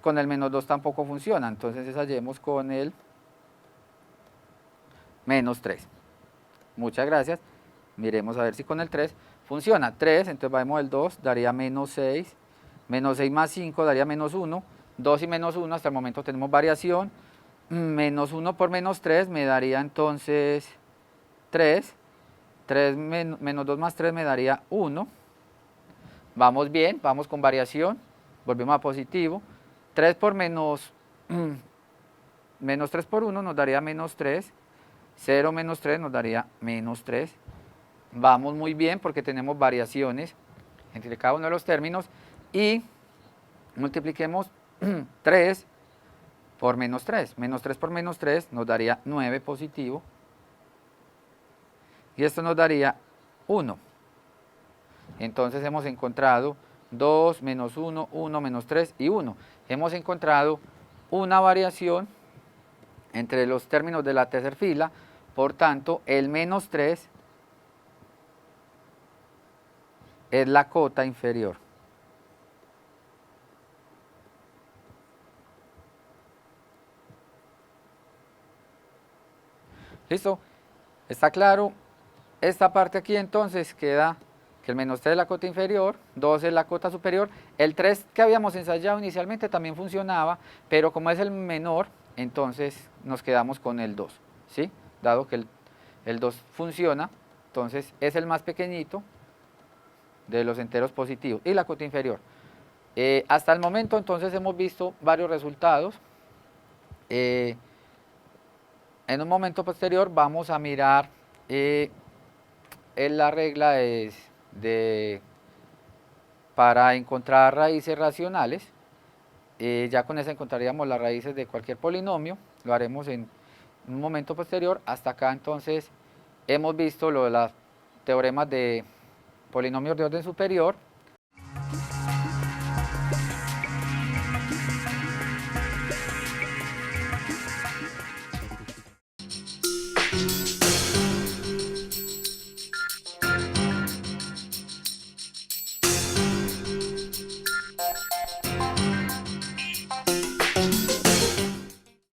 con el menos 2 tampoco funciona, entonces ensayemos con el menos 3. Muchas gracias. Miremos a ver si con el 3 funciona. 3, entonces bajemos el 2, daría menos 6. Menos 6 más 5 daría menos 1. 2 y menos 1, hasta el momento tenemos variación. Menos 1 por menos 3 me daría entonces 3. 3 menos 2 más 3 me daría 1. Vamos bien, vamos con variación. Volvemos a positivo. 3 por menos 3 por 1 nos daría menos 3. 0 menos 3 nos daría menos 3. Vamos muy bien porque tenemos variaciones entre cada uno de los términos. Y multipliquemos 3 por menos 3. Menos 3 por menos 3 nos daría 9 positivo. Y esto nos daría 1. Entonces hemos encontrado 2 menos 1, 1 menos 3 y 1. Hemos encontrado una variación entre los términos de la tercera fila. Por tanto, el menos 3 es la cota inferior. ¿Listo? ¿Está claro? Esta parte aquí entonces queda que el menos 3 es la cota inferior, 2 es la cota superior. El 3 que habíamos ensayado inicialmente también funcionaba, pero como es el menor, entonces nos quedamos con el 2, ¿sí? Dado que el 2 funciona, entonces es el más pequeñito de los enteros positivos, y la cota inferior. Hasta el momento entonces hemos visto varios resultados. En un momento posterior vamos a mirar la regla para encontrar raíces racionales. Ya con esa encontraríamos las raíces de cualquier polinomio, lo haremos en un momento posterior. Hasta acá entonces hemos visto lo de los teoremas de polinomios de orden superior,